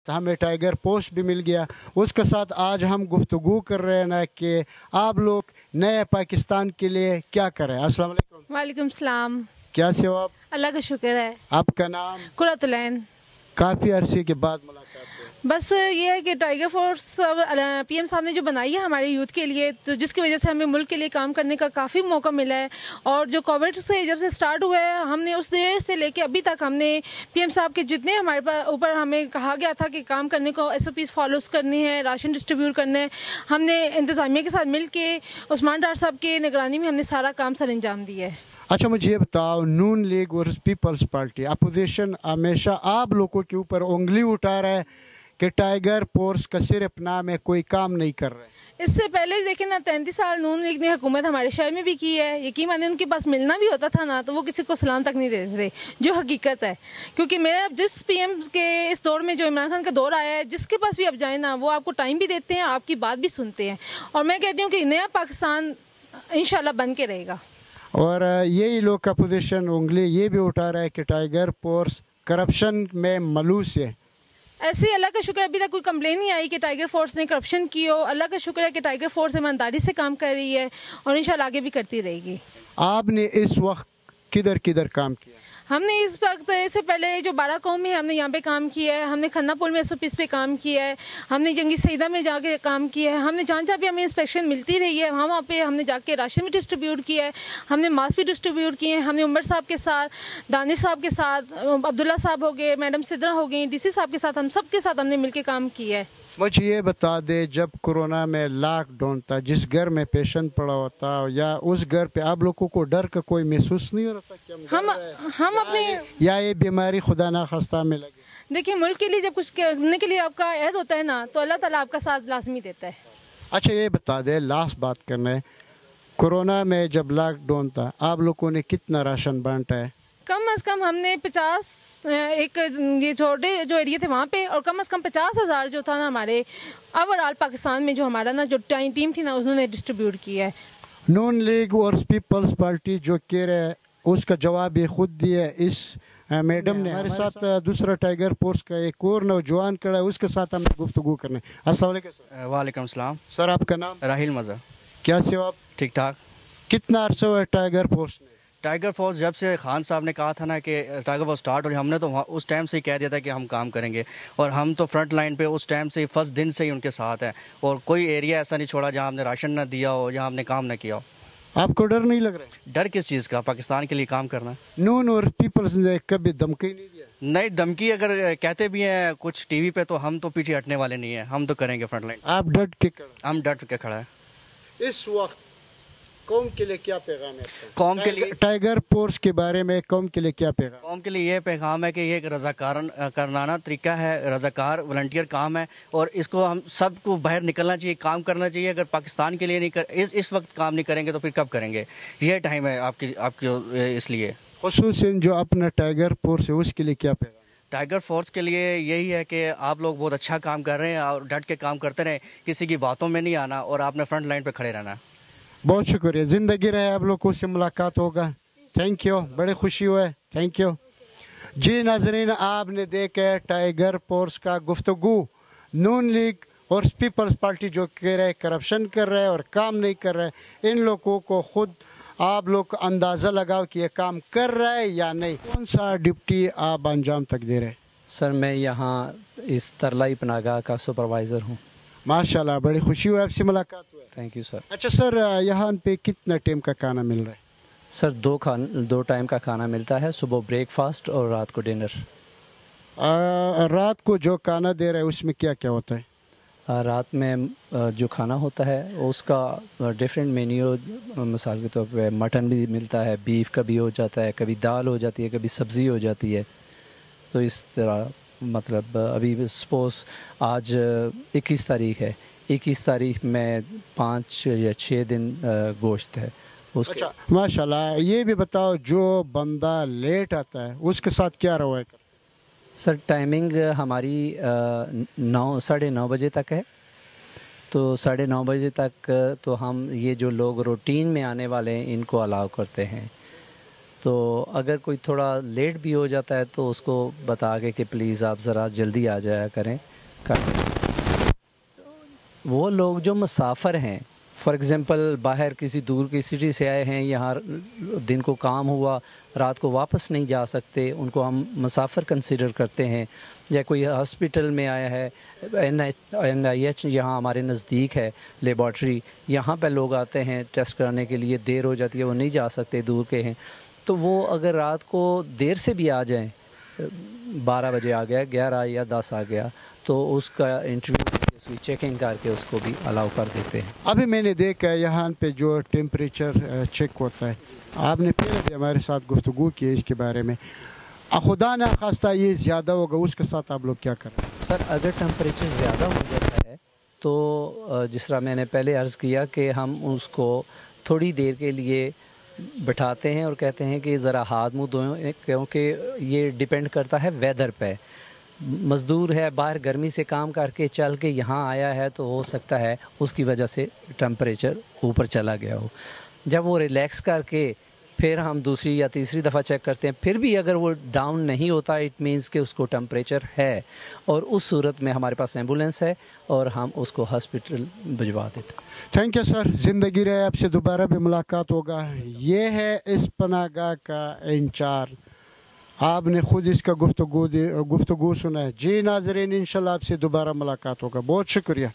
साथ हमें tiger post भी मिल गया। उसके साथ आज हम गुफ्तगू कर रहे हैं ना कि आप लोग नए पाकिस्तान के लिए क्या करें। अस्सलाम वालेकुम। वालेकुम सलाम। कैसे हो आप? अल्लाह का शुक्र है। आपका नाम? कुरतुलैन। काफ़ी अरसे के बाद मुलाकात हुई। बस ये है कि टाइगर फोर्स पीएम साहब ने जो बनाई है हमारे यूथ के लिए, तो जिसकी वजह से हमें मुल्क के लिए काम करने का काफ़ी मौका मिला है। और जो कोविड से जब से स्टार्ट हुआ है, हमने उस देर से लेके अभी तक हमने पीएम साहब के जितने हमारे ऊपर हमें कहा गया था कि काम करने को SOPs फॉलोज करने हैं, राशन डिस्ट्रीब्यूट करने हैं, हमने इंतज़ामिया के साथ मिल के उस्मान डार साहब की निगरानी में हमने सारा काम सर अंजाम दिया है। अच्छा, मुझे ये बताओ, नून लीग और पीपल्स पार्टी अपोजिशन हमेशा आप लोगों के ऊपर उंगली उठा रहा है कि टाइगर फोर्स का सिर्फ नाम है, कोई काम नहीं कर रहा है। इससे पहले देखें ना, 33 साल नून लीग ने हुकूमत हमारे शहर में भी की है। यकीन माने उनके पास मिलना भी होता था ना तो वो किसी को सलाम तक नहीं देते थे, जो हकीकत है। क्योंकि मेरा जिस PM के इस दौर में जो इमरान खान का दौर आया है, जिसके पास भी आप जाए ना, वो आपको टाइम भी देते हैं, आपकी बात भी सुनते हैं। और मैं कहती हूँ कि नया पाकिस्तान इंशाल्लाह बन के रहेगा। और यही लोग अपोजिशन उंगली ये भी उठा रहा है कि टाइगर फोर्स करप्शन में मलूस है। ऐसे अल्लाह का शुक्र अभी तक कोई कंप्लेन नहीं आई कि टाइगर फोर्स ने करप्शन की हो। अल्लाह का शुक्र है कि टाइगर फोर्स ईमानदारी से काम कर रही है और इंशाल्लाह आगे भी करती रहेगी। आपने इस वक्त किधर किधर काम किया? हमने इस वक्त इससे पहले जो 12 कौम है, हमने यहाँ पे काम किया है। हमने खन्ना पुल में SOPs पे काम किया है। हमने जंगी सईदा में जाके काम किया है। हमने जहाँ जहाँ भी हमें इंस्पेक्शन मिलती रही है, वहाँ पे हमने जाके राशन भी डिस्ट्रीब्यूट किया है, हमने मास्क भी डिस्ट्रीब्यूट किए हैं। हमने उमर साहब के साथ, दानिश साहब के साथ, अब्दुल्ला साहब हो गए, मैडम सिद्रा हो गई, DC साहब के साथ, हम सब के साथ हमने मिलकर काम किया है। मुझे ये बता दे, जब कोरोना में लॉकडाउन था, जिस घर में पेशेंट पड़ा होता या उस घर पे आप लोगों को डर का कोई महसूस नहीं हो रहा था कि हम अपने या ये बीमारी खुदा ना खास्ता में लगे? देखिए, मुल्क के लिए जब कुछ करने के लिए आपका अहद होता है ना, तो अल्लाह ताला आपका साथ लाजमी देता है। अच्छा, ये बता दे, लास्ट बात करना है, कोरोना में जब लॉकडाउन था आप लोगों ने कितना राशन बांटा है? कम अज कम हमने 50 एक ये छोटे जो एरिया थे वहाँ पे, और कम अज कम 50,000 जो था ना हमारे ओवरऑल पाकिस्तान में जो हमारा ना जो टीम थी ना, उन्होंने डिस्ट्रीब्यूट किया है। नून लीग और पीपल्स पार्टी जो कह रहे हैं उसका जवाब ये खुद दिया इस मैडम ने। हमारे साथ दूसरा टाइगर फोर्स का एक और नौजवान खड़ा है, उसके साथ हमें गुफ्तगू करने। अस्सलाम वालेकुम सर। वालेकुम सलाम सर, आपका नाम? राहिल मज़ा। कैसे हो आप? ठीक ठाक। कितना अरसा हुआ है टाइगर फोर्स में? टाइगर फोर्स जब से खान साहब ने कहा था ना कि टाइगर फोर्स स्टार्ट हो, हमने तो उस टाइम से ही कह दिया था कि हम काम करेंगे। और हम तो फ्रंट लाइन पे उस टाइम से फर्स्ट दिन से ही उनके साथ हैं। और कोई एरिया ऐसा नहीं छोड़ा जहां हमने राशन ना दिया हो, जहां हमने काम ना किया हो। आपको डर नहीं लग रहा है? डर किस चीज़ का? पाकिस्तान के लिए काम करना। नून और पीपल्स ने कभी धमकी नहीं दिया? नहीं, धमकी अगर कहते भी हैं कुछ TV पे, तो हम तो पीछे हटने वाले नहीं है, हम तो करेंगे फ्रंट लाइन। आप डट के हम डट के खड़ा है। इस वक्त कौम के लिए क्या पैगाम है? कौम के लिए टाइगर फोर्स के बारे में कौम के लिए क्या पैगाम? कौम के लिए ये पैगाम है कि ये एक रज़ाकाराना तरीका है, रज़ाकार वॉलंटियर काम है, और इसको हम सबको बाहर निकलना चाहिए, काम करना चाहिए। अगर पाकिस्तान के लिए नहीं इस वक्त काम नहीं करेंगे तो फिर कब करेंगे? ये टाइम है आपकी इसलिए खुसूसन जो अपना टाइगर फोर्स है उसके लिए क्या पैगाम? टाइगर फोर्स के लिए यही है कि आप लोग बहुत अच्छा काम कर रहे हैं और डट के काम करते रहें, किसी की बातों में नहीं आना और आपने फ्रंट लाइन पे खड़े रहना। बहुत शुक्रिया, जिंदगी रहे, आप लोगों से मुलाकात होगा। थैंक यू, बड़े खुशी हुए, थैंक यू जी। नाजरीन, आपने देखा टाइगर फोर्स का गुफ्तगू। नून लीग और पीपल्स पार्टी जो कह रहे करप्शन कर रहे हैं और काम नहीं कर रहे, इन लोगों को खुद आप लोग अंदाज़ा लगाओ कि ये काम कर रहा है या नहीं। कौन सा ड्यूटी आप अंजाम तक दे रहे? सर, मैं यहाँ इस तरलाई पनागाह का सुपरवाइज़र हूँ। माशाल्लाह, बड़ी खुशी हुई आपसे मुलाकात हुई। Thank you sir. अच्छा सर, यहाँ पे कितना टाइम का खाना मिल रहा है? सर, दो टाइम का खाना मिलता है, सुबह ब्रेकफास्ट और रात को डिनर। रात को जो खाना दे रहे हैं उसमें क्या क्या होता है? रात में जो खाना होता है उसका डिफरेंट मेन्यू, मिसाल के तौर पे मटन भी मिलता है, बीफ का भी हो जाता है, कभी दाल हो जाती है, कभी सब्ज़ी हो जाती है। तो इस तरह, मतलब अभी सपोज़ आज 21 तारीख है, 21 तारीख में 5 या 6 दिन गोश्त है उसके। अच्छा, माशाल्लाह। ये भी बताओ, जो बंदा लेट आता है उसके साथ क्या रवैया कर? सर, टाइमिंग हमारी 9-9:30 बजे तक है। तो 9:30 बजे तक तो हम ये जो लोग रूटीन में आने वाले हैं इनको अलाउ करते हैं। तो अगर कोई थोड़ा लेट भी हो जाता है तो उसको बता के कि प्लीज़ आप ज़रा जल्दी आ जाया करें, करते हैं। वो लोग जो मुसाफिर हैं, फॉर एग्ज़ाम्पल बाहर किसी दूर की सिटी से आए हैं, यहाँ दिन को काम हुआ, रात को वापस नहीं जा सकते, उनको हम मुसाफिर कंसिडर करते हैं। या कोई हॉस्पिटल में आया है, NIH यहाँ हमारे नज़दीक है लेबॉर्ट्री, यहाँ पे लोग आते हैं टेस्ट कराने के लिए, देर हो जाती है, वो नहीं जा सकते, दूर के हैं, तो वो अगर रात को देर से भी आ जाएं, 12 बजे आ गया, 11 या 10 आ गया, तो उसका इंटरव्यू उसकी चेकिंग करके उसको भी अलाउ कर देते हैं। अभी मैंने देखा यहाँ पे जो टेम्परेचर चेक होता है, आपने पहले भी हमारे साथ गुफ्तगू की इसके बारे में, खुदा ना खास्ता ये ज़्यादा होगा, उसके साथ आप लोग क्या करें? सर अगर टेम्परेचर ज़्यादा हो जाता है तो जिस तरह मैंने पहले अर्ज़ किया कि हम उसको थोड़ी देर के लिए बिठाते हैं और कहते हैं कि ज़रा हाथ मुँह धोएं, क्योंकि ये डिपेंड करता है वेदर पे। मज़दूर है, बाहर गर्मी से काम करके चल के यहाँ आया है, तो हो सकता है उसकी वजह से टेम्परेचर ऊपर चला गया हो। जब वो रिलैक्स करके फिर हम दूसरी या तीसरी दफ़ा चेक करते हैं, फिर भी अगर वो डाउन नहीं होता, इट मीन्स कि उसको टेम्परेचर है, और उस सूरत में हमारे पास एम्बुलेंस है और हम उसको हॉस्पिटल भिजवा देते हैं। थैंक यू सर, ज़िंदगी रहे, आपसे दोबारा भी मुलाकात होगा। ये है इस पनाहगाह का इंचार्ज, आपने खुद इसका गुफ्तगू सुना है। जी नाज़रीन, इंशाल्लाह आपसे दोबारा मुलाकात होगा। बहुत शुक्रिया।